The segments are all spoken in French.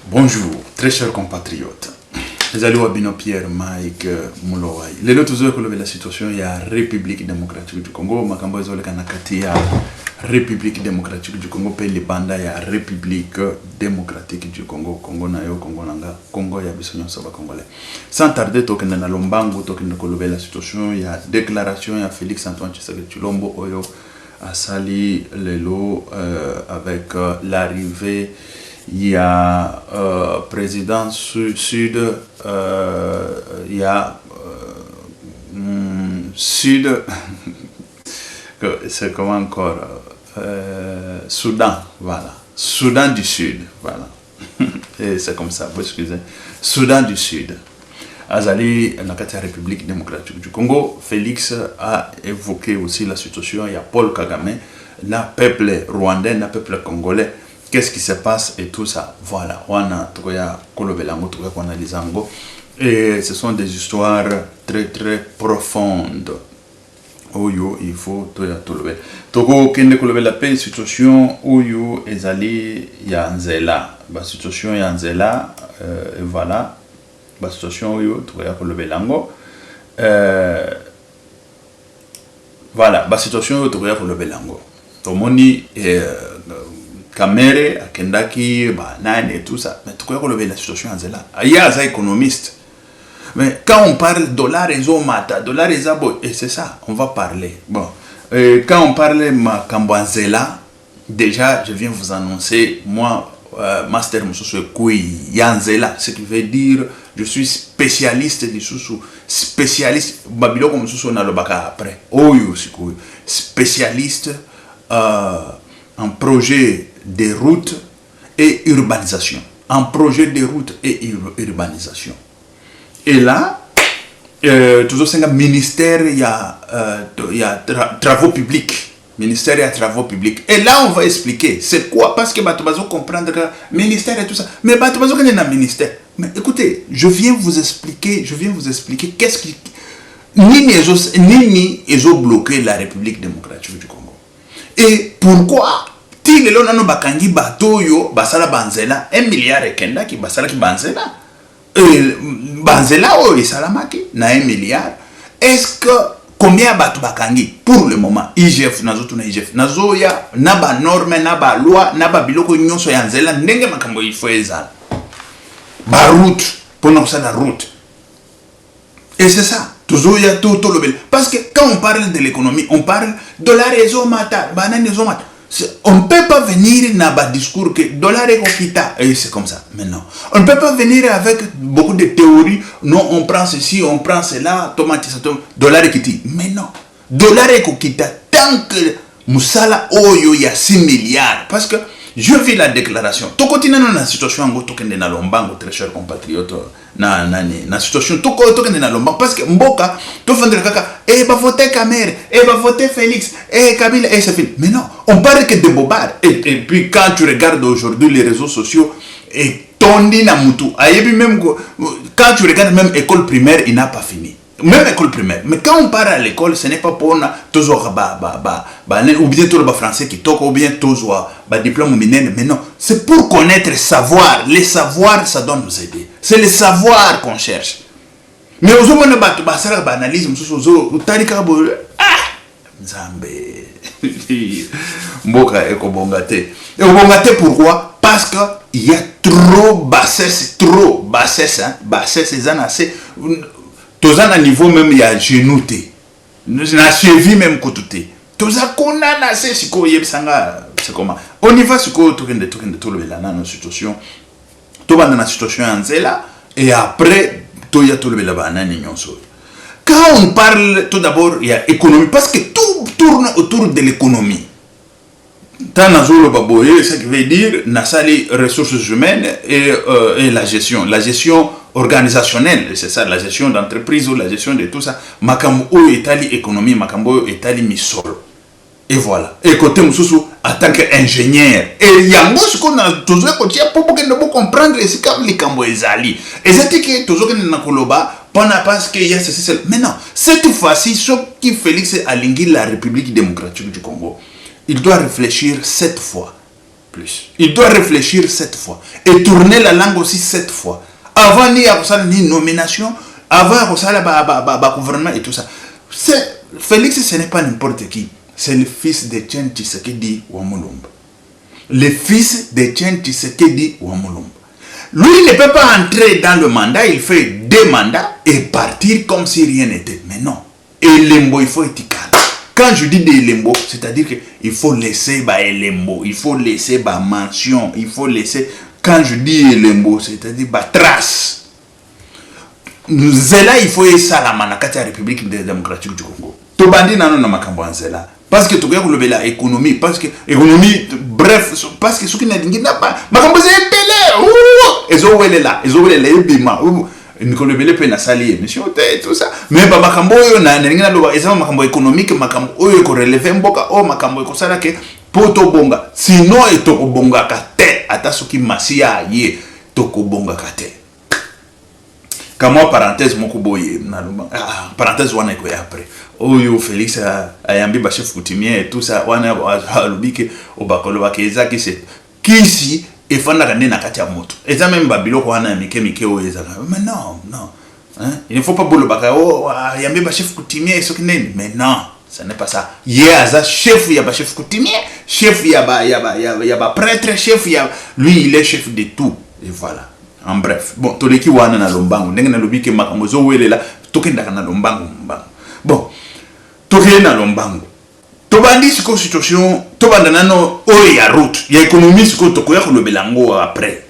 Bonjour, très chers compatriotes. Les alliés Wabino Pierre, Mike, Moulowai. Les autres que la situation, il y a République démocratique du Congo, Makambo Zole Kanakati, il y a République démocratique du Congo, pays les bandas, il y a République démocratique du Congo, Congo Nayo, Congo Nanga, Congo, il y a Bissonyon Saba Congolais. Sans tarder, token na Lombango, token de la situation, il y a déclaration, il y a Félix Antoine Tshisekedi Tshilombo, Oyo, à Sali, Lelo, avec l'arrivée. Il y a président sud, il y a sud, c'est comment encore, Soudan, voilà, Soudan du Sud, voilà, et c'est comme ça, vous excusez, Soudan du Sud. Azali, la République démocratique du Congo, Félix a évoqué aussi la situation, il y a Paul Kagame, le peuple rwandais, le peuple congolais. Qu'est-ce qui se passe et tout ça. Voilà, on a et ce sont des histoires très très profondes. Oyo, il faut tout lever. Togo kende kolobe la paix situation oyo ezali ya nzela. Ba situation ya nzela et voilà. Ba situation oyo toya kolobe lango. Voilà, ba situation oyo toya kolobe lango. Tomoni Kamere, Kendaki, Banane et tout ça. Mais tu crois que la situation est là. Il y a des économistes. Mais quand on parle dollar et zomata, dollar et zabo, et c'est ça, on va parler. Bon, quand on parle ma Kambouanzela, déjà, je viens vous annoncer, moi, Master Moussoussou Koui Yanzela, ce qui veut dire, je suis spécialiste du sous spécialiste, Babylon comme Moussoussou Nalobaka après, Oyo, spécialiste en projet de routes et urbanisation. En projet de routes et urbanisation. Et là, toujours c'est un ministère, il y a travaux publics. Ministère, il y a travaux publics. Et là, on va expliquer c'est quoi. Parce que Batobazo comprendre que ministère et tout ça. Mais Batobazo, il y a un ministère. Mais écoutez, je viens vous expliquer qu'est-ce qui. Nini ils ont bloqué la République démocratique du Congo. Et pourquoi Tile lo nano bakangi batoyo basala banzela 1 milliard et kenda ki basala ki banzela banzela o isalamaki na 1 milliard. Est-ce que combien batu bakangi pour le moment IGF nazo tuna IGF nazo ya na ba norme na ba loi na ba biloko nyonso ya nzela ndenge makambo il faut ezala ba route pour nous ça la route. Et c'est ça toujours ya tout le bel parce que quand on parle de l'économie on parle dollar et zomata banane et zomata. On ne peut pas venir dans un discours que dollar est kita et c'est comme ça. Mais non. On ne peut pas venir avec beaucoup de théories. Non, on prend ceci, on prend cela, tomate, dollar est kiti. Mais non. Dollar est kita tant que Moussala Oyo il y a 6 milliards. Parce que je vis la déclaration. Tout continue dans la situation en Goto Kende na Lombango, très chers compatriotes. Na situation tout Kende na Lombango. Parce que Mboka, tout fait de kaka, va voter Kamere, va voter Félix, Kabila, c'est fini. Mais non, on parle que de bobards. Et puis quand tu regardes aujourd'hui les réseaux sociaux, et Tondi na Moutou, même quand tu regardes même école primaire, il n'a pas fini. Même école primaire. Mais quand on part à l'école, ce n'est pas pour toujours ou bien tout le français qui toque, ou bien toujours diplôme mineur. Mais non, c'est pour connaître, savoir. Les savoirs, ça doit nous aider. C'est le savoir qu'on cherche. Mais aux hommes, on a analyse, Mboka eko bongate. Et bongate pourquoi? Parce que il y a trop bassesse, hein. Bassesse, ils en assez. Tous à niveau même il y a genouté. Na suivi même côté. Tous à konana c'est siko yebsanga c'est comment. On y va siko tout le là dans situation. Tout va dans la situation en zela et après tout y a tout le là banane nyonso. Quand on parle tout d'abord il y a économie parce que tout tourne autour de l'économie. Tant nazolo baboye ce qui veut dire nasali ressources humaines et la gestion organisationnelle, c'est ça, la gestion d'entreprise ou la gestion de tout ça. Makambo etali économie, makambo etali misolo. Et voilà. Et côté Moussoussou, en tant qu'ingénieur. Et yango ce qu'on a toujours côté pour que nous comprendre c'est comme les cambo ezali. Et c'est que toujours que nous nakoloba parce qu'il y a ceci. Mais non, cette fois-ci, ce qui Félix Alingui la République démocratique du Congo, il doit réfléchir 7 fois. plus. Il doit réfléchir 7 fois. Et tourner la langue aussi 7 fois. Avant ni nomination, avant gouvernement et tout ça. Félix, ce n'est pas n'importe qui. C'est le fils de Tien Tshisekedi Wamulumba. Le fils de Tien Tshisekedi Wamulumba. Lui, il ne peut pas entrer dans le mandat, il fait 2 mandats et partir comme si rien n'était. Mais non. Et Lembo, il faut être calme. Quand je dis des Lembo, c'est-à-dire qu'il faut laisser Lembo, il faut laisser mention, il faut laisser. Quand je dis Lembo, c'est-à-dire trace. Zela, il faut essayer la République démocratique du Congo. Tobandi nano na makambo Zela. Parce que tu regardes l'économie, parce que l'économie, bref, parce que ce qui n'a pas. Makambo Zela, Ezowele là, Ebima. Nicolas Belé peut na sali émission tout ça mais ba makambo yo na ninga lo eza makambo économique makambo oyo ko relever mboka o makambo ko sala ke poto bonga sinon etoko bonga ka te ata soki masia ye toko bonga ka te kama parenthèse moko boye na parenthèse wana ko après oyo Félix ayambi ba chef coutumier et tout ça wana alubike obakolo bakeza ki c'est kisi et fanda kande na kati ya moto eza même babilo ko wana mike o eza mais non hein? Il ne faut pas bolo baka yambe ba chef coutumier so kinene mais non ça n'est pas ça aza chef ya ba chef coutumier chef ya ba prêtre chef ya lui il est chef de tout et voilà en bref bon toleki wana na lombango ndenge na lobike makambo zo welela tokenda kana lombango bon tokenda na lombango tobandi siko situation tobanda nano oyo ya route ya économie siko tokoya kolobela ngo après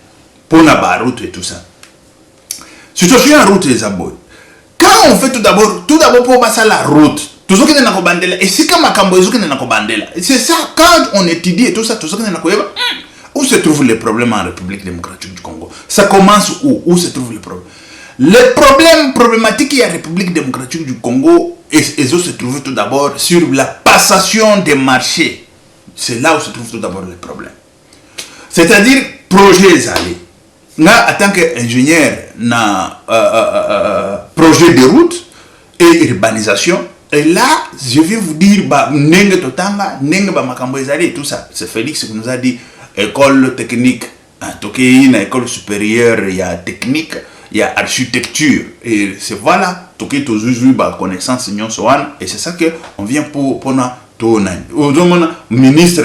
pona ba route et tout ça situation ya route les aboy quand on fait tout d'abord pour passer la route tozokende na kobandela et si kama makambo ezokende na kobandela c'est ça quand on étudie et tout ça tozokende na koyeba où se trouve les problèmes en République démocratique du Congo. Ça commence où se trouve les problèmes. Les problèmes problématiques de la République démocratique du Congo et se trouvent tout d'abord sur la passation des marchés. C'est là où se trouvent tout d'abord les problèmes. C'est-à-dire, projet allés. Là, en tant qu'ingénieur, projet de route et urbanisation. Et là, je vais vous dire, Nenge Totanga, Nenge Makambo et tout ça. C'est Félix qui nous a dit, école technique, une école supérieure, il y a technique. Il y a architecture et c'est voilà tout qui toujours connaissance et c'est ça que on vient pour ministre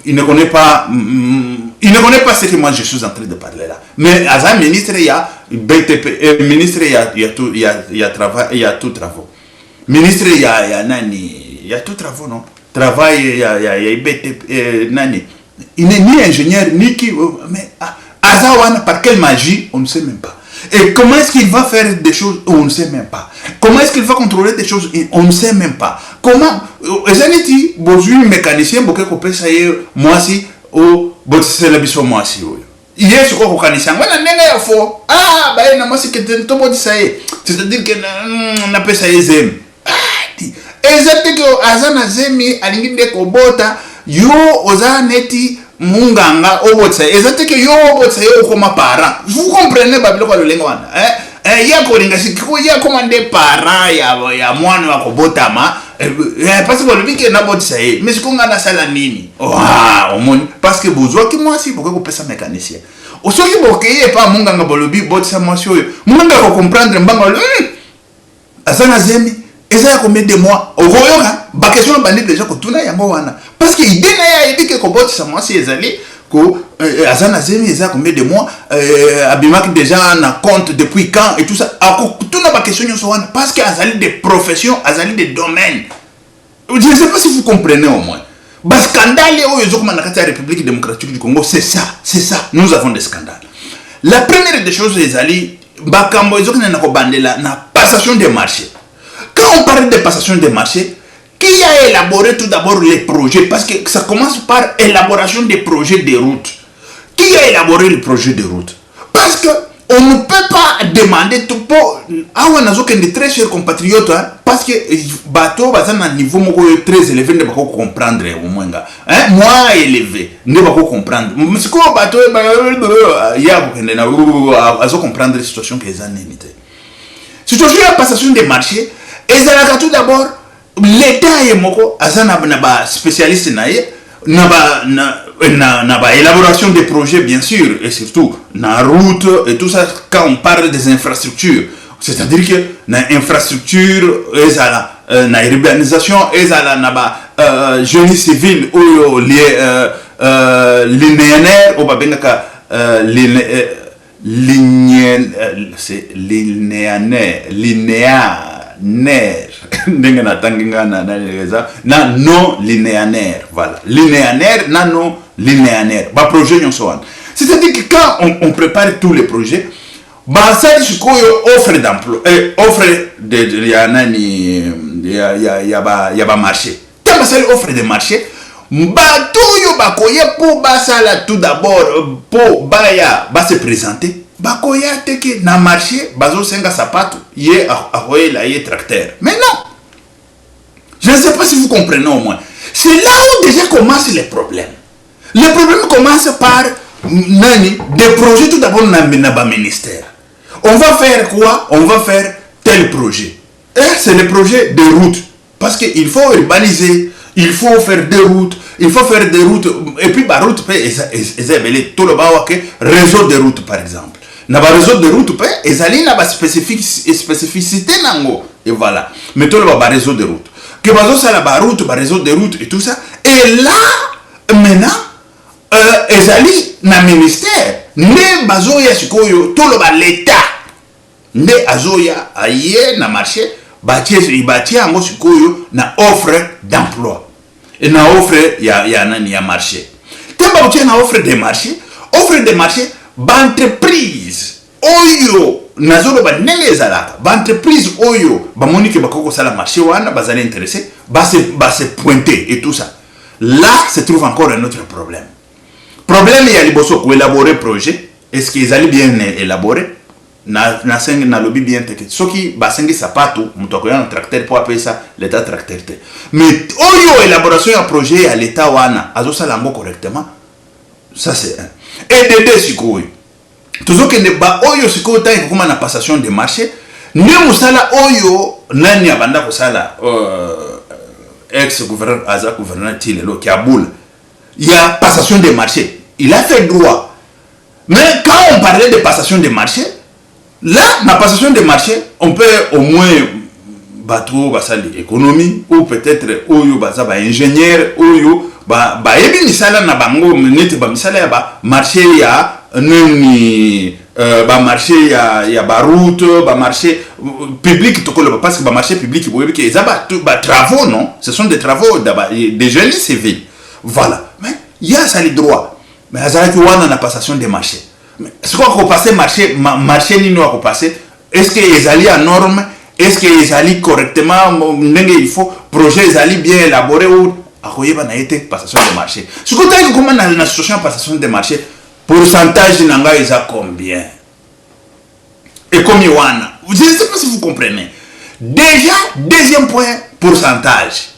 il ne connaît pas ce que moi je suis en train de parler là mais à un ministre il y a BTP ministre il y a travail il y a tout travaux ministre il y a tout travaux non travail il y a BTP nani il n'est ni ingénieur ni qui mais Azawan par quelle magie on ne sait même pas. Et comment est-ce qu'il va faire des choses, on ne sait même pas. Comment est-ce qu'il va contrôler des choses, on ne sait même pas. Comment, Zaniti, bonjour mécanicien, beaucoup de personnes, moi si, ou, bon, c'est la biso moi si, il y a ce qu'on mécanicien, voilà, n'est-ce pas, ah, bah, il y a moi si que tu bon ça y est, c'est-à-dire qu'on appelle ça zem. Ah, dit, exactement, Azana zemi, alinginde kobota, yo, ozaneti, munganga obotsa ezate que yo obotsa yo comme parent vous comprenez babilo kwa lolengo wana ya ko linga sikiko ya commandé parent ya mwana wa kobotama parce que le bike na botsa ye mais sikonga na sala nini omoni parce que bozo ki moi si pourquoi ko pesa mécanicien osoki bokeye pa munganga bolobi botsa moi si munganga ko comprendre mbanga asana zemi eza ya combien de mois okoyoka ba question bandi déjà ko tuna yango wana parce que idée na ya idée ko botsa moi si ezali ko azana zemi eza combien de mois abimak déjà na compte depuis quand et tout ça ako tuna ba question nyonso wana parce que azali des professions azali des domaines je ne sais pas si vous comprenez au moins ba scandale oyo ezokoma na kati ya République démocratique du Congo c'est ça nous avons des scandales la première des choses ezali ba kambo ezokina na ko bandela na passation des marchés. Quand on parle de passation des marchés, qui a élaboré tout d'abord les projets? Parce que ça commence par élaboration des projets de route. Qui a élaboré les projets de route? Parce que on ne peut pas demander tout pour... Ah, on a des très chers compatriotes, hein, parce que bateau, à un niveau très élevé, ne va pas comprendre au moins. Moins élevé, ne va pas comprendre. Mais c'est quoi bateau? Il y a comprendre la situation qu'ils ont limitée. Situation de passation des marchés. Et ça tout d'abord l'État est moko azana na ba spécialiste na ye na na élaboration des projets bien sûr et surtout na route et tout ça quand on parle des infrastructures, c'est-à-dire que na infrastructure ezala na urbanisation ezala na ba génie civil ou linéaire ou ba bengaka c'est linéaire na non linéaire, voilà, linéaire na non linéaire ba projet nyonso. C'est-à-dire que quand on prépare tous les projets, bah ça offre d'emploi, offre de y a ba marché. Tant ça offre de marché, bah tout yo ba koya pour ba ça là tout d'abord pour ba se présenter. Bah koya teke na marché bazo senga sapato yé akoye la yé tracteur. Mais non. Je ne sais pas si vous comprenez au moins. C'est là où déjà commencent les problèmes. Les problèmes commencent par des projets tout d'abord dans le ministère. On va faire quoi? On va faire tel projet. Et c'est le projet de route. Parce qu'il faut urbaniser, il faut faire des routes, il faut faire des routes. Et puis, par route, tout le réseau de routes, par exemple. Dans le réseau de routes, ils ont une spécificité. Et voilà. Mais tout le réseau de routes. Que ça la route, réseau de routes et tout ça. Et là, maintenant, ils ont un ministère. Ne bazoya sikoyo tout le l'État. Ne azoya aye na marché. Bâti ango sikoyo na offre d'emploi. Et na offre ya marché. Temba utie na offre de marché. Offre de marché, entreprise. Oyo nazolo ba nenge ezalaka ba entreprise oyo ba monique bakoko sala marché wana bazali intéressé ba se pointer et tout ça. Là se trouve encore un autre problème. Problème il y a liboso ko élaborer projet, est-ce qu'ils allaient bien élaborer na sengi na lobby bien teke soki ba sengi sapato mutoko ya tracteur pour appeler ça l'état tracteur. Mais oyo élaboration ya projet à l'état wana azo sala ngo correctement. Ça c'est un. Et de deux sikoyo toujours que ne ba oyo sikoyo ta comme na passation de marché ne musala oyo nani abanda ko sala ex gouverneur aza gouverneur tilelo qui a boule. Il y a passation de marché, il a fait droit. Mais quand on parlait de passation de marché, là la passation de marché on peut au moins battre basali économie ou peut-être oyo baza ba ingénieur oyo ba ebi misala na bango minute ba misala ya ba marché ya nini ba marché ya ba route ba marché public to kolo parce que ba marché public boyebi ke ezaba ba travaux non, ce sont des travaux des génie civil, voilà. Mais il y a ça les droits, mais azala ki wana na passation des marchés. Mais ce qu'on va passer marché ni nous va passer, est-ce que les alliés en norme, est-ce que les alliés correctement il faut projet les alliés bien élaboré ou à quoi va été passation de marché. Ce qu'on a comment dans la situation passation de marché, pourcentage n'anga ils a combien? Et comme Yoana, je ne sais pas si vous comprenez. Déjà deuxième point pourcentage.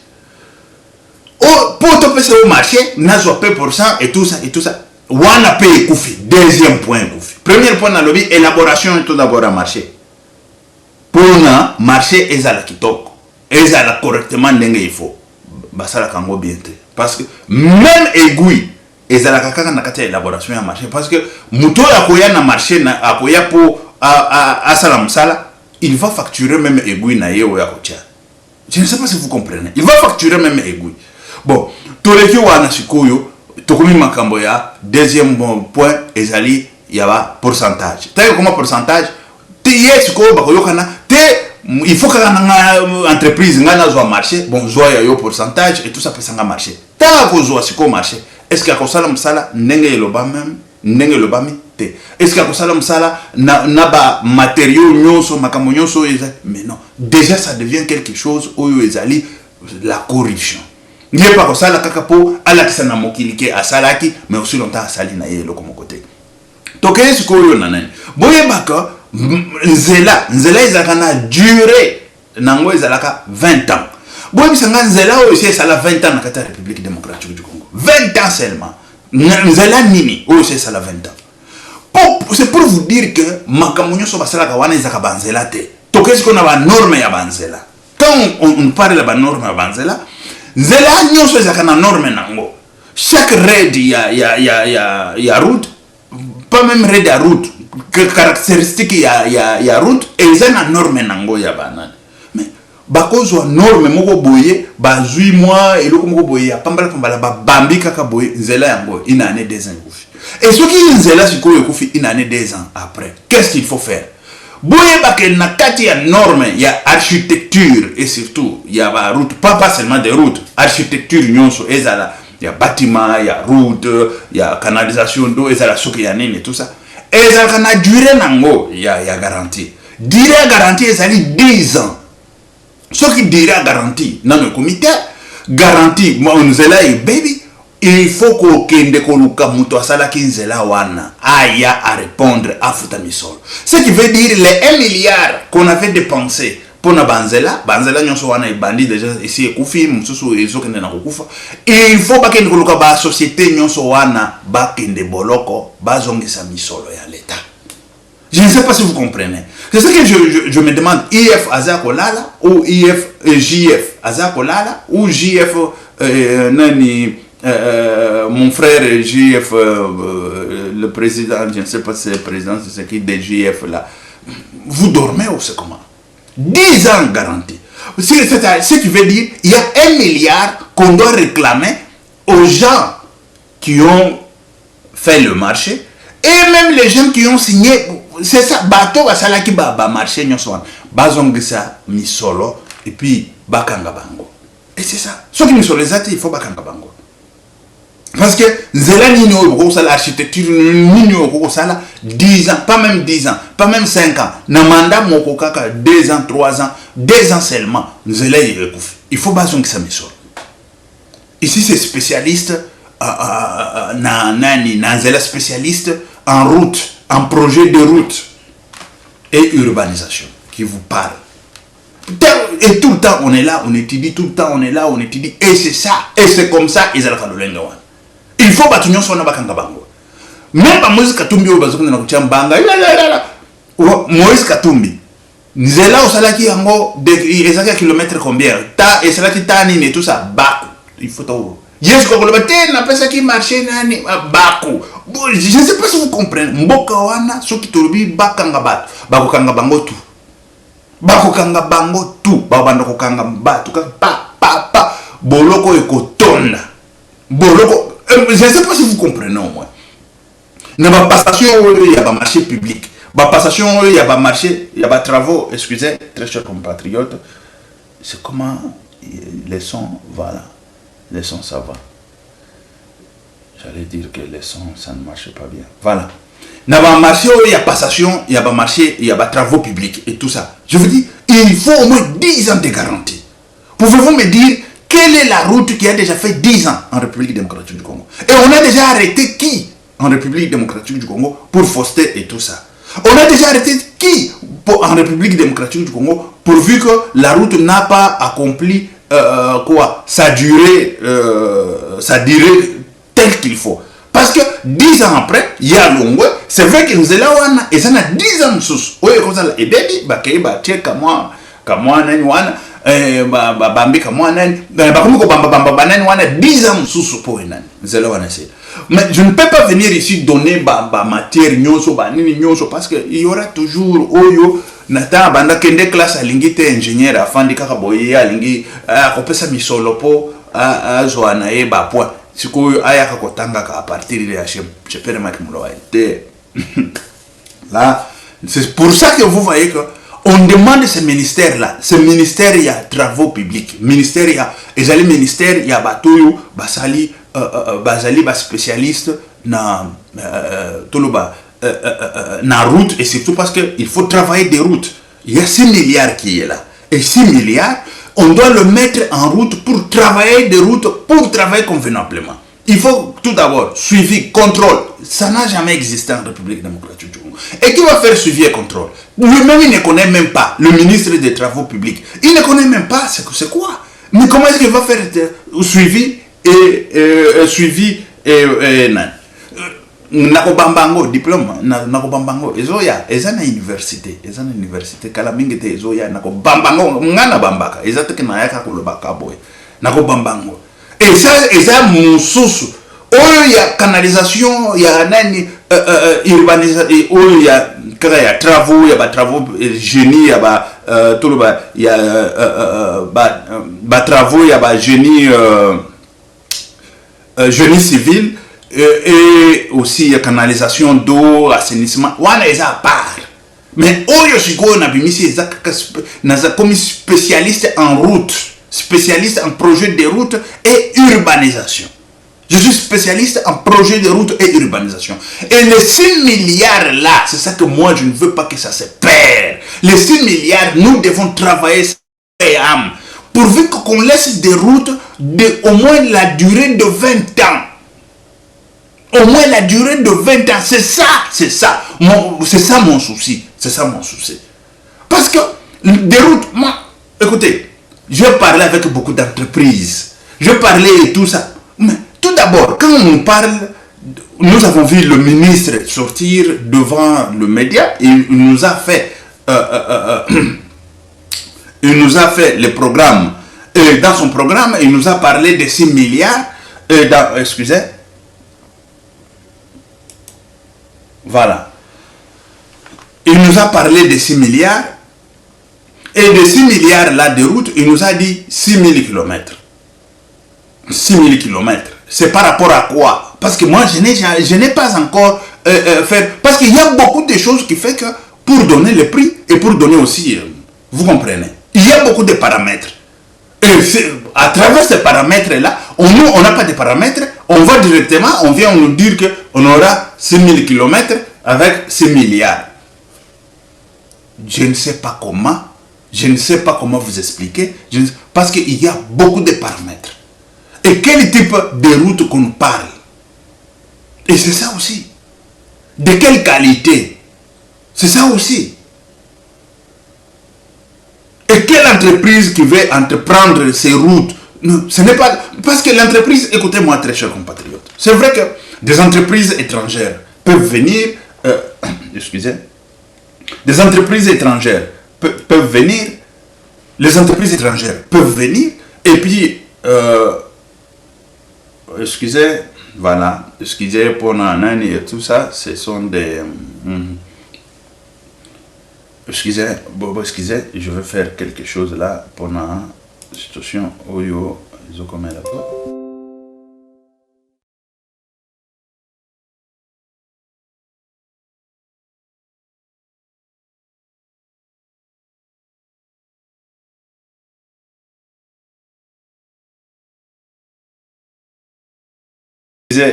Pour te passer au marché, n'a pas % et tout ça et tout ça. Wana paye koufi. Deuxième point koufi. Premier point dans le lobby, élaboration et tout d'abord à marché. Pour na marché ezala kitoko. Ezala correctement dengue il faut. Basala kango bien te. Parce que même aiguille ezala kaka na kati élaboration à marché parce que muto akoya na marché na akoya pour à salam sala, il va facturer même aiguille na yeo ya kocha. Je ne sais pas si vous comprenez. Il va facturer même aiguille. Bon, tous les qui wana sikoyo tokomi makambo ya deuxième point ezali yaba pourcentage. Tayo comment pourcentage? Te yes ko ba koyokana te il faut que na entreprise ngana zo marché bon zo ya yo pourcentage et tout ça peut s'anga marché. Ta ko zo siko marché. Est-ce que akosala msala ndenge eloba même ndenge eloba mi te. Est-ce que akosala msala na ba matériaux nyonso makambo nyonso mais non. Déjà ça devient quelque chose oyo ezali la corruption. Il n'y a pas que ça, la kakapo, à la kisana mokilike, à salaki, mais aussi longtemps à salina et le côté. Donc, qu'est-ce que vous avez? Boye baka, nzela izakana duré, nango izalaka 20 ans. Boye bisanga nzela aussi ça la 20 ans dans la République démocratique du Congo. 20 ans seulement. Nzela nini, aussi ça la 20 ans. C'est pour vous dire que makamunyo so basala kawana izaka banzela te. Donc, qu'est-ce qu'on a ba norme ya banzela? Quand on parle de la norme ya banzela, nzela nyonso ezaka na norme nango. chaque raid il y a route, pas même raid à route, que caractéristique il y a route, et ils ont une norme nango ya banane. Mais bakozwa norme moko boye, ba 8 mois et loko moko boye, pambala ba bambi kaka boye, nzela yango une année 2 ans kufi. Et ce qui nzela sikoyo kufi une année 2 ans après, qu'est-ce qu'il faut faire? Boye bakel na kati ya norme, il y a architecture et surtout il y a ba route, pas seulement des routes, architecture nyonso ezala. Il y a bâtiment, il y a route, il y a canalisation d'eau, et ça la souke et tout ça. Et ça a duré nango, il y a garantie. Durée garantie, ça dit 10 ans. Ce qui dirait garantie, dans le comité, garantie, moi on est là, baby, il faut qu'on koluka muto asala kinzela wana, aya à répondre à Futamisol. Ce qui veut dire les 1 milliard qu'on avait dépensé pour na banzela nyonso wana ibandi déjà ici ekufi mususu ezokende na kokufa, il faut bakende koluka ba société nyonso wana bakende boloko bazongisa misolo ya l'état. Je ne sais pas si vous comprenez. C'est ce que je me demande, IF Azako Lala ou JF Azako Lala ou JF nani mon frère JF le président, je ne sais pas si c'est le président, c'est qui des JF là. Vous dormez ou c'est comment? 10 ans garantie. Ce qui veut dire il y a 1 milliard qu'on doit réclamer aux gens qui ont fait le marché et même les gens qui ont signé. C'est ça, bateau basala ki ba marché nyonso wana bazongisa misolo et puis bakanga bango. Et c'est ça. Ce qui misolo ezati il faut bakanga bango. Parce que nzela nini oyo ko sala architecture nini oyo ko sala 10 ans, pas même 10 ans, pas même 5 ans. Na mandat moko kaka 2 ans, 3 ans, 2 ans seulement. Nzela il faut bazongisa misolo. Ici c'est spécialiste na nzela spécialiste en route, en projet de route et urbanisation qui vous parle. Et tout le temps on est là, on étudie, tout le temps on est là, on étudie, et c'est ça, et c'est comme ça, il faut battre son bakanga bango. Même pas Moïse Katumbi au bazoko na kuchambanga. Moïse Katumbi. Nzela osalaki yango ezaki kilomètre combien? Ta esalaki tani et tout ça, baku. Il faut tout. Yes, quand le matin, on a pensé qu'il marchait nani baku. Je ne sais pas si vous comprenez. Mboka wana soki tolobi bakanga bat, bakokanga bango tout. Bakokanga bango tout, babanda kokanga bat, pa boloko ekotonda. Boloko, je ne sais pas si vous comprenez au moins. Na ba passation il y a ba marché public. Ba passation il y a ba marché, il y a ba travaux, excusez, très chers compatriotes. C'est comment les sons, voilà. Les sons, ça va. J'allais dire que les sons, ça ne marche pas bien. Voilà. Dans le marché, il y a passation, il y a pas marché, il y a pas travaux publics et tout ça. Je vous dis, il faut au moins 10 ans de garantie. Pouvez-vous me dire quelle est la route qui a déjà fait 10 ans en République démocratique du Congo? Et on a déjà arrêté qui en République démocratique du Congo pour fausseté et tout ça? On a déjà arrêté qui en République démocratique du Congo pourvu que la route n'a pas accompli sa durée telle qu'il faut. Parce que 10 ans après, il y a Longwe, c'est vrai que nous sommes là, et ça a 10 ans sous. Oui, comme ça, et baby, bambi kama nani, bamba 10 ans sous pour nani. Mais je ne peux pas venir ici donner matière nyonso, parce qu'il y aura toujours oyo. Nata banda kende classe alingi te ingénieur afandi kaka boye alingi akopesa misolo po azoana e ba point sikoyo ayaka kotanga ka à partir de je peux remarquer mon loyauté. Là c'est pour ça que vous voyez que on demande ce ministère là, ce ministère il y a travaux publics, ministère il y a ezali ministère il y a batoyo basali basali ba spécialiste na toloba na route, et surtout parce qu'il faut travailler des routes. Il y a 6 milliards qui est là. Et 6 milliards, on doit le mettre en route pour travailler des routes, pour travailler convenablement. Il faut tout d'abord suivi, contrôle. Ça n'a jamais existé en République démocratique du Congo. Et qui va faire suivi et contrôle? Lui-même, il ne connaît même pas le ministre des Travaux publics. Il ne connaît même pas c'est quoi. Mais comment est-ce qu'il va faire suivi et non? Nakobambango diplôme nakobambango ezoya ezana université kala mingi te ezoya nakobambango ngana bambaka ezateke na yaka kolobaka boy nakobambango et ça mususu il y a canalisation, il y a urbanisation, il y a travaux, il y a travaux génie, il y a tout le il y a travaux, il y a génie génie civil et aussi il y a canalisation d'eau, assainissement. On a ça à part. Mais je suis comme spécialiste en route, spécialiste en projet de route et urbanisation. Je suis spécialiste en projet de route et urbanisation. Et les 6 milliards là, c'est ça que moi je ne veux pas que ça se perde. Les 6 milliards, nous devons travailler pourvu qu'on laisse des routes de au moins la durée de 20 ans. Au moins la durée de 20 ans. C'est ça. C'est ça mon souci. C'est ça mon souci. Parce que des routes, moi, écoutez, je parlais avec beaucoup d'entreprises. Je parlais et tout ça. Mais tout d'abord, quand on parle, nous avons vu le ministre sortir devant le média et il nous a fait le programme. Et dans son programme, il nous a parlé de 6 milliards. Excusez. Voilà. Il nous a parlé de 6 milliards. Et de 6 milliards là de route, il nous a dit 6 000 km. 6 000 km. C'est par rapport à quoi? Parce que moi, je n'ai pas encore fait... Parce qu'il y a beaucoup de choses qui font que pour donner le prix et pour donner aussi... vous comprenez? Il y a beaucoup de paramètres. Et à travers ces paramètres-là, on n'a pas de paramètres. On va directement, on vient nous dire qu'on aura 6 000 km avec 6 milliards. Je ne sais pas comment. Je ne sais pas comment vous expliquer. Parce qu'il y a beaucoup de paramètres. Et quel type de route qu'on parle? Et c'est ça aussi. De quelle qualité? C'est ça aussi. Et quelle entreprise qui veut entreprendre ces routes? Non, ce n'est pas... Parce que l'entreprise, écoutez-moi très chers compatriotes, c'est vrai que des entreprises étrangères peuvent venir... excusez. Des entreprises étrangères peuvent venir... Les entreprises étrangères peuvent venir et puis... excusez, voilà, excusez pour Nanani et tout ça, ce sont des... excusez, excusez, je vais faire quelque chose là pendant la situation où ils ont commis là.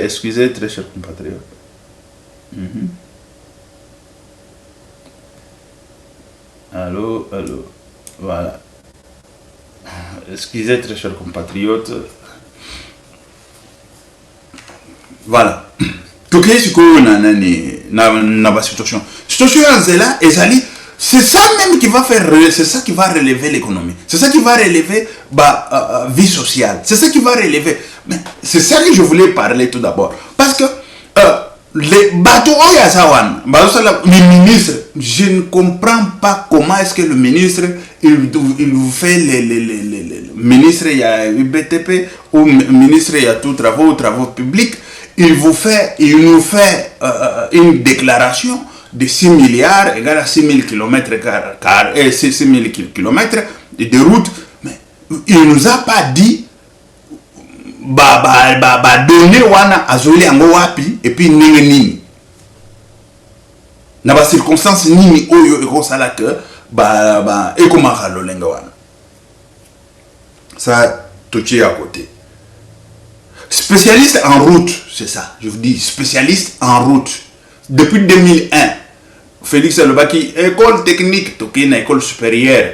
Excusez, très chers compatriotes. Allô, voilà. Excusez, très chers compatriotes. Voilà. Tout ce qu'on a dans la situation. Situation là, c'est ça même qui va faire, c'est ça qui va relever l'économie. C'est ça qui va relever la vie sociale. C'est ça qui va relever. Mais c'est ça que je voulais parler tout d'abord. Parce que les bateaux, le ministre, je ne comprends pas comment est-ce que le ministre, il vous fait les ministres, il y a UBTP, ou ministre, il y a tout travaux publics, il nous fait une déclaration de 6 milliards égale à 6 000 km et 6 000 km de route. Mais il ne nous a pas dit donner wana azoli ango wapi et puis nini na ba circonstance nini oyo ekosala que ekomaka lolenga wana. Ça touché à côté. Spécialiste en route, c'est ça, je vous dis, spécialiste en route. Depuis 2001, Félix Alobaki, école technique, toqué une école supérieure,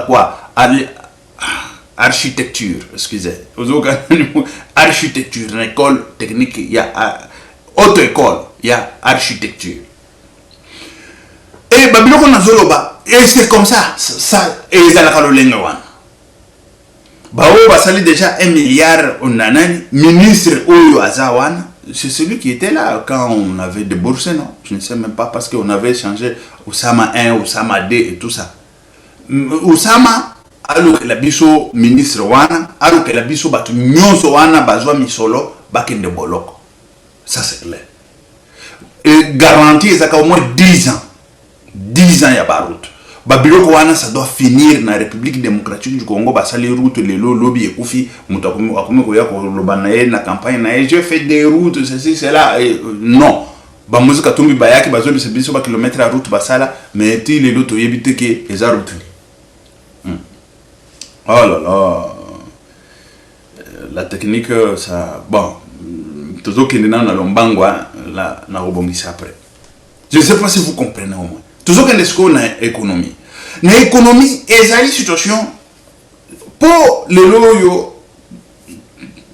quoi, architecture, excusez, architecture, une école technique, il y a auto-école, il y a architecture. Et Babylon Nazoloba, et c'est comme ça, et ils allaient le lengawan. Bao basali déjà 1 milliard on a ministre Oyo Azawan. C'est celui qui était là quand on avait déboursé, non? Je ne sais même pas parce qu'on avait changé Oussama 1, Oussama 2 et tout ça. Oussama alors que la biso ministre wana, alors que la biso batu nyonso wana bazwa misolo bakende boloko. Ça c'est clair. Et garantie ça au moins 10 ans. 10 ans ya ba route. Ba biloko wana ça doit finir na République démocratique du Congo ba sali route lelo lobby ekufi mutu akome ko ya ko lobana na campagne na je fais des routes ceci cela non. Ba musique tombi bayaki bazo biso ba kilomètre à route basala mais ti lelo to yebite ke eza route. Oh là là, la technique, ça, bon, tout ce qui est dans la lombangwa, là, na rebondissé après. Je ne sais pas si vous comprenez au moins. Tout ce qui est dans l'économie. Dans l'économie, il y a une situation pour les loyaux,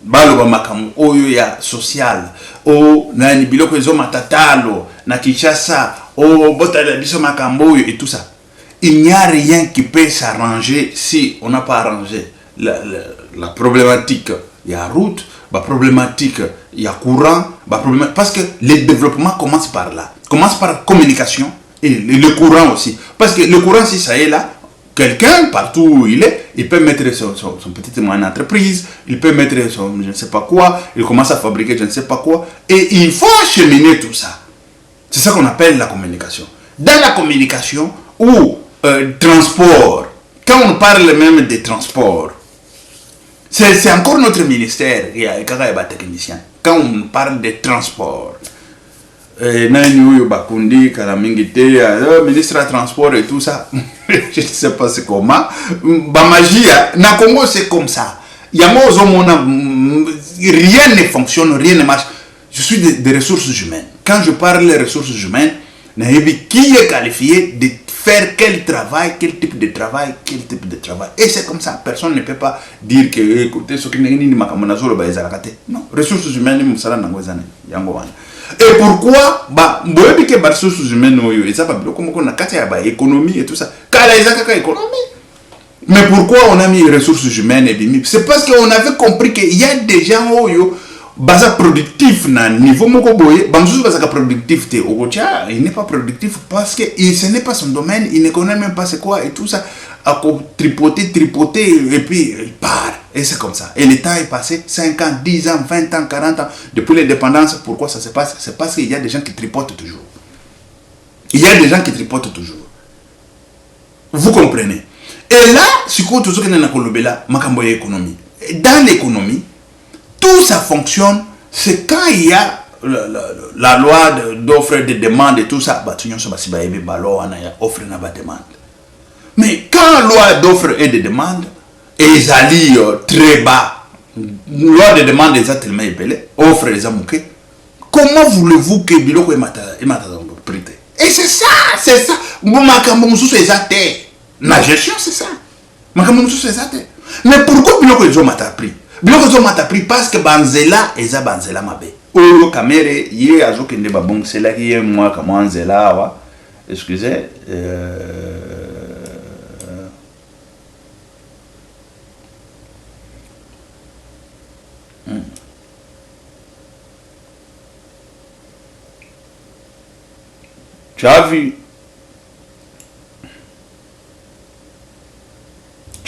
baloba makamu, oyo ya social, o na ni biloko ezo matatalo, na Kinshasa, o bota la biso makambo et tout ça. Il n'y a rien qui peut s'arranger si on n'a pas arrangé la problématique. Il y a route, la problématique, il y a courant, parce que le développement commence par là. Commence par la communication et le courant aussi. Parce que le courant, si ça est là, quelqu'un, partout où il est, il peut mettre son petit moyen d'entreprise, il peut mettre son je ne sais pas quoi, il commence à fabriquer je ne sais pas quoi, et il faut acheminer tout ça. C'est ça qu'on appelle la communication. Dans la communication, ou transport, quand on parle même des transports, c'est encore notre ministère, il y a des techniciens. Quand on parle des transports, ministre des transports et tout ça, je ne sais pas c'est comment. Magie, na Congo c'est comme ça. Rien ne fonctionne, rien ne marche. Je suis des ressources humaines. Quand je parle des ressources humaines, qui est qualifié de faire quel travail, quel type de travail, quel type de travail. Et c'est comme ça. Personne ne peut pas dire que, écoutez, ce qui n'est pas non, ressources humaines, et pourquoi les ressources humaines, économie et tout ça. Mais pourquoi on a mis ressources humaines et c'est parce qu'on avait compris qu'il y a des gens basa productif na niveau moko boye bamsusu basa productivité okocha il n'est pas productif parce que ce n'est pas son domaine, il ne connaît même pas c'est quoi et tout ça à tripoter et puis il part et c'est comme ça et le temps est passé 5 ans 10 ans 20 ans 40 ans depuis l'indépendance. Pourquoi ça se passe? C'est parce qu'il y a des gens qui tripotent toujours, il y a des gens qui tripotent toujours, vous comprenez. Et là si quoi tout ce que na kolobela makambo ya économie, dans l'économie tout ça fonctionne, c'est quand il y a la loi d'offre et de demande et tout ça, offre et demande. Mais quand la loi d'offre et de demande est allée très bas, loi de demande est tellement épelée, offre les amouqués, comment voulez-vous que Biloko est prêté? Et c'est ça. La gestion, c'est ça. Mais pourquoi Biloko est pris? Biloko zomata pris parce que banzela eza banzela mabe. Oyo kamere ye azokende babong sela ki ye mwa kama nzela awa. Excusez. Tu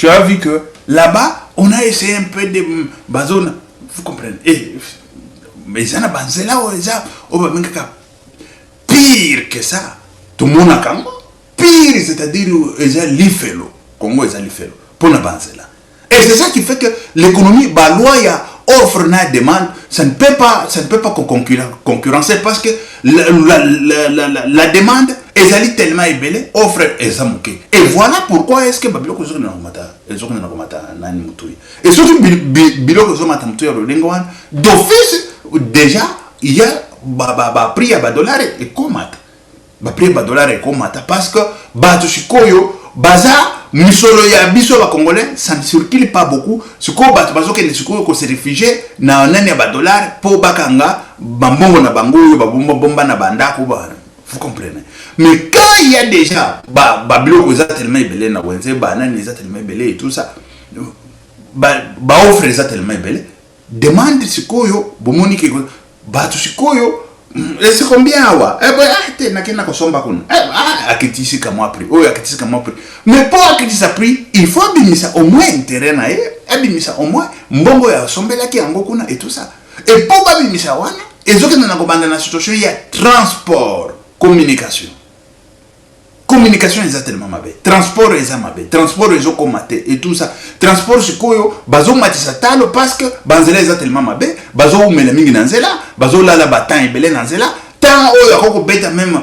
as vu que là-bas on a essayé un peu de bazone, vous comprenez. Mais ça n'a pas là pire que ça. Tout le monde a quand pire, c'est-à-dire l'ifelo. Congo est l'ifelo. Pour ne pas là. Et c'est ça qui fait que l'économie, loi offre na demande, ça ne peut pas concurrencer parce que la demande est tellement ébellée, offre est amouquée. Et voilà pourquoi est-ce que Babiloko et surtout Biloko d'office déjà il y a prix à $, et comment prix à $, et comment parce que Batushikoyo baza misolo ya biso ba congolais ça ne circule pas beaucoup. Siko bato bazoke ne siko ko se réfugier na nani ya $, po bakanga bambongo na bango yo bomba na bandako ba. Vous comprenez. Mais quand il y a déjà biloko za tellement belé na wenze nani za tellement belé et tout ça offre za tellement belé demande sikoyo bomoni ke bato sikoyo c'est combien awa? Eh ben, t'es n'a qu'un akosomba kun. Akitisi comme prix. Oh, akitisi comme prix. Mais pour akitisi prix, il faut abimisa au moins un terrain na abimisa au moins mbongo ya sombela ki yango kuna et tout ça. Et pour abimisa wana, ezoke na kobanda na situation il y a transport, communication. Communication exactement mabe. Transport mabe. Transport ezokomate et tout ça. Transport sikoyo bazo matisa talo parce que banzela exactement mabe. Bazo umela mingi na nzela, bazo lala batan ebele na nzela. Tant oyo akoko beta même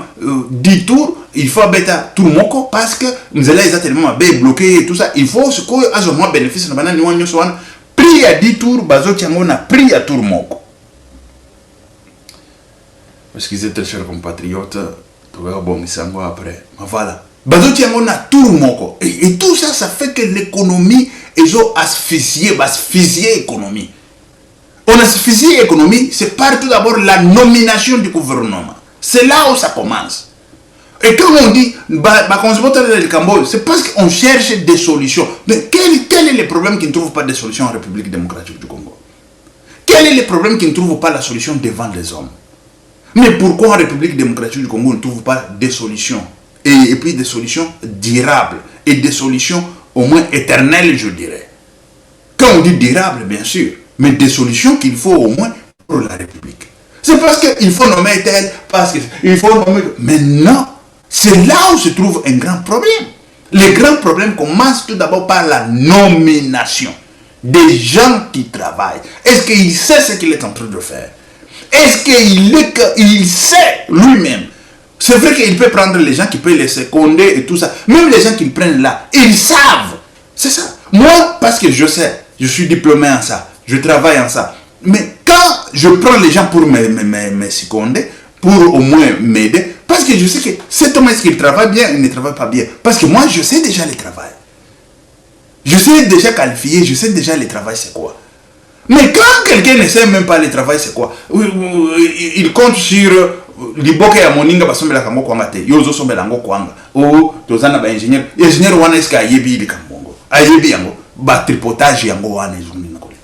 10 tours, il faut beta tour moko parce que nzela exactement mabe bloqué et tout ça. Il faut sikoyo azo moins bénéfice na banani wanyo so wana. Prix à 10 tours bazo tiango na prix à tour moko. Parce qu'ils étaient chers compatriotes. Bon, après. Voilà. Et tout ça, ça fait que l'économie est asphyxiée, l'économie. On asphyxie l'économie, c'est par tout d'abord la nomination du gouvernement. C'est là où ça commence. Et quand on dit, c'est parce qu'on cherche des solutions. Mais quel est le problème qui ne trouve pas de solution en République démocratique du Congo? Quel est le problème qui ne trouve pas la solution devant les hommes? Mais pourquoi en République démocratique du Congo on ne trouve pas des solutions et puis des solutions durables et des solutions au moins éternelles, je dirais. Quand on dit durable, bien sûr, mais des solutions qu'il faut au moins pour la République. C'est parce qu'il faut nommer tel, parce qu'il faut nommer... Mais non, c'est là où se trouve un grand problème. Les grands problèmes commencent tout d'abord par la nomination des gens qui travaillent. Est-ce qu'il sait ce qu'il est en train de faire? Est-ce qu'il sait lui-même? C'est vrai qu'il peut prendre les gens qui peuvent les seconder et tout ça. Même les gens qui le prennent là, ils savent. C'est ça. Moi, parce que je sais, je suis diplômé en ça, je travaille en ça. Mais quand je prends les gens pour me seconder, pour au moins m'aider, parce que je sais que cet homme, est-ce qu'il travaille bien, il ne travaille pas bien. Parce que moi, je sais déjà le travail. Je sais déjà qualifier, je sais déjà le travail, c'est quoi. Mais quand quelqu'un ne sait même pas le travail, c'est quoi? Il compte sur liboke ya moninga basombela kango kwanga te. Yozo sombela ngo kwanga. O tozana ba ingénieur. Ingénieur wana eska ayebi ile kango. Ayebi yango ba tripotage yango wana ezumi nakole.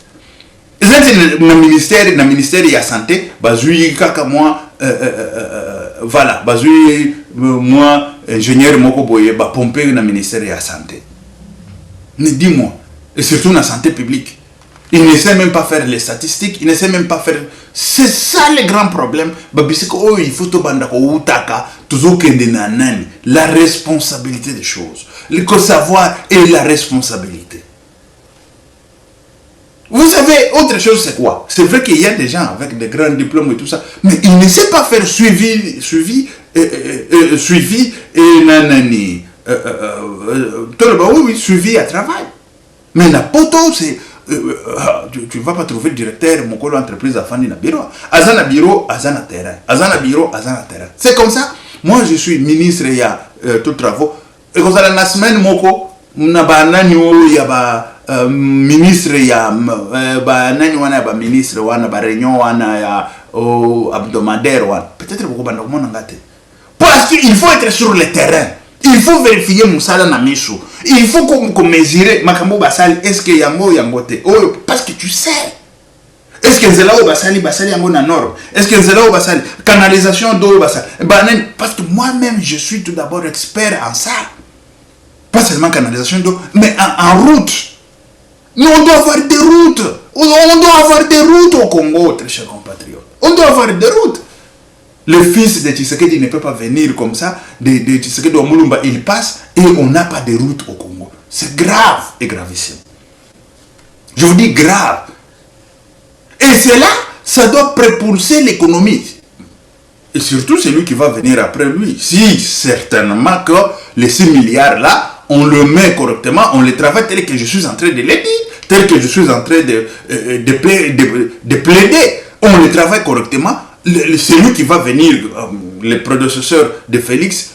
Ezenti na ministère ya santé bazui kaka moi voilà, bazui moi ingénieur moko boye ba pomper na ministère ya santé. Mais dis-moi, et surtout na santé publique. Il ne sait même pas faire les statistiques, il ne sait même pas faire... C'est ça le grand problème. Il faut la responsabilité des choses. Le savoir et la responsabilité. Vous savez, autre chose c'est quoi? C'est vrai qu'il y a des gens avec des grands diplômes et tout ça, mais il ne sait pas faire suivi et nanani. Oui, suivi à travail. Mais la poto, c'est... tu ne vas pas trouver le directeur, mon collègue entreprise à Fandi na bureau. Azana bureau, azana terrain. Azana bureau, azana terrain. C'est comme ça. Moi, je suis ministre, il y a tout travaux. Et comme ça, la semaine, moko, na ba nani il y a ba ministre, il y a ba nani wana ba ministre wana ba réunion wana ya hebdomadaire wana. Peut-être beaucoup ba ndoko mona ngate. Parce qu'il faut être sur le terrain. Il faut vérifier Moussala Namishu. Il faut qu'on mesure Makambo Basali. Est-ce que Yango Yangote? Oh, parce que tu sais. Est-ce que Zelao Basali Yango na norme? Est-ce que Zelao Basali canalisation d'eau Basali? Parce que moi-même je suis tout d'abord expert en ça. Pas seulement canalisation d'eau, mais en route. Nous on doit avoir des routes. On doit avoir des routes au Congo, très chers compatriotes. On doit avoir des routes. Le fils de Tshisekedi ne peut pas venir comme ça, de Tshisekedi au Mulumba, il passe et on n'a pas de route au Congo. C'est grave et gravissime. Je vous dis grave. Et cela, ça doit propulser l'économie. Et surtout celui qui va venir après lui. Si certainement que les 6 milliards là, on le met correctement, on les travaille tel que je suis en train de le dire, tel que je suis en train de plaider. On les travaille correctement. Celui qui va venir, le prédécesseur de Félix,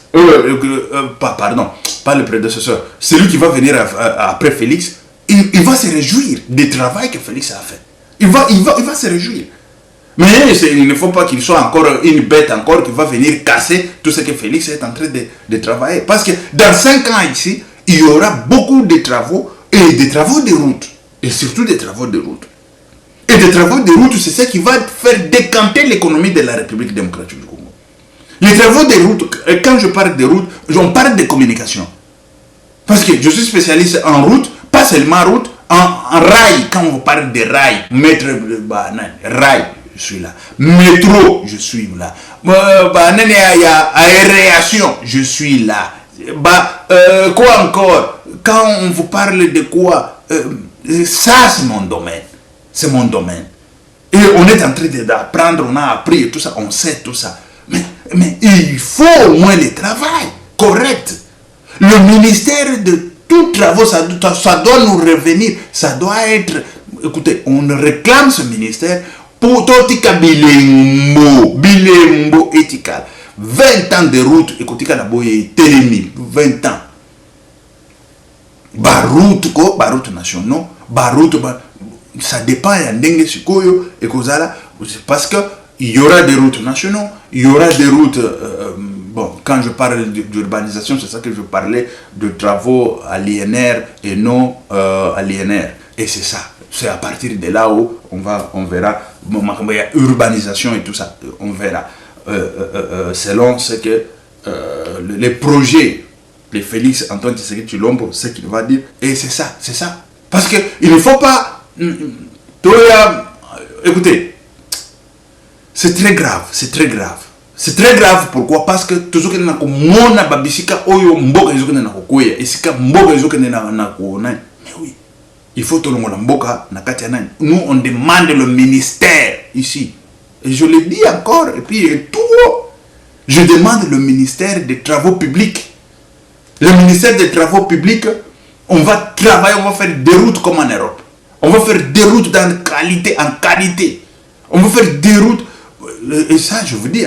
pardon, pas le prédécesseur, celui qui va venir après Félix, il va se réjouir du travail que Félix a fait. Il va se réjouir. Mais il ne faut pas qu'il soit encore une bête encore qui va venir casser tout ce que Félix est en train de travailler. Parce que dans 5 ans ici, il y aura beaucoup de travaux et des travaux de route. Et surtout des travaux de route. Et des travaux de route, c'est ça qui va faire décanter l'économie de la République démocratique du Congo. Les travaux de route, quand je parle de route, on parle de communication. Parce que je suis spécialiste en route, pas seulement route, en rail. Quand on parle de rail, rail, je suis là. Métro, je suis là. Aération, je suis là. Quoi encore? Quand on vous parle de quoi, ça c'est mon domaine. C'est mon domaine. Et on est en train d'apprendre, on a appris et tout ça, on sait tout ça. Mais il faut au moins le travail correct. Le ministère de tous travaux, ça doit nous revenir. Ça doit être... Écoutez, on réclame ce ministère pour Totika Bilembo éthical. 20 ans de route, écoutez, 20 ans. Route nationaux, route, ça dépend, il y a des choses, parce que il y aura des routes nationaux, il y aura des routes, bon, quand je parle d'urbanisation, c'est ça que je parlais, de travaux aliénaires et non aliénaires. Et c'est ça, c'est à partir de là où on verra, il y a urbanisation et tout ça, on verra, selon ce que les projets, les Félix Antoine Tshisekedi Tshilombo, ce qu'il va dire, et c'est ça, parce que il ne faut pas, écoutez, c'est très grave. C'est très grave. Pourquoi? Parce que toujours que nous avons babisika oyo mboka izoke na kokoya esika mboka izoke na koona. Mais oui, il faut tout le monde mboka na kati nani. Nous on demande le ministère ici. Et je le dis encore et puis tout. Je demande le ministère des Travaux publics. Le ministère des Travaux publics, on va travailler, on va faire des routes comme en Europe. On va faire des routes en qualité. On va faire des routes. Et ça, je vous dis,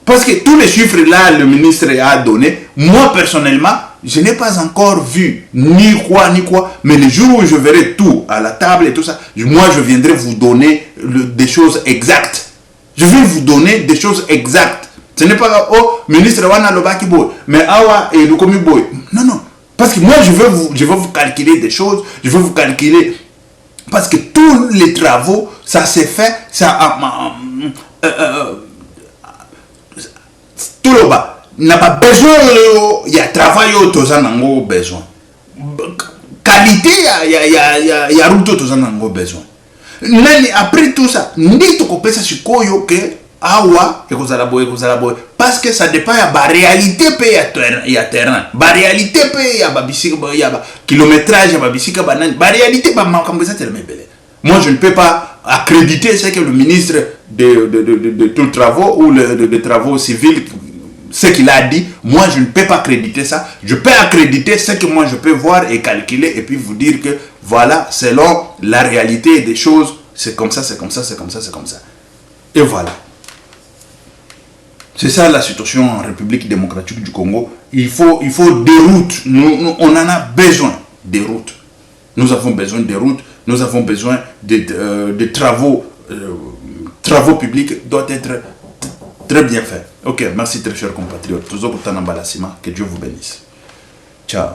parce que tous les chiffres là, le ministre a donné, moi personnellement, je n'ai pas encore vu ni quoi, mais le jour où je verrai tout à la table et tout ça, moi je viendrai vous donner des choses exactes. Je vais vous donner des choses exactes. Ce n'est pas, oh, ministre Wana Lobaki Boy, mais Awa et Lukomi Boy. Non. Parce que moi je vais vous calculer des choses, je vais vous calculer. Parce que tous les travaux, ça s'est fait, tout le bas n'a pas besoin, il y a travail autour en besoin qualité, il y a route autour en besoin. Après tout ça, ni tout couper ça sur koyo que awa et que la boy parce que ça dépend de la réalité il y a terrain, la réalité il y a babisika, il y a kilométrage, il y a babisika banane, la réalité pas comme ça tellement belle. Moi je ne peux pas accréditer ce que le ministre de tous les travaux ou de travaux civils, ce qu'il a dit. Moi je ne peux pas accréditer ça. Je peux accréditer ce que moi je peux voir et calculer et puis vous dire que voilà, selon la réalité des choses, c'est comme ça. Et voilà. C'est ça la situation en République démocratique du Congo. Il faut des routes. Nous, on en a besoin des routes. Nous avons besoin des routes. Nous avons besoin de travaux. Travaux publics doivent être très bien faits. Ok, merci très chers compatriotes. Que Dieu vous bénisse. Ciao.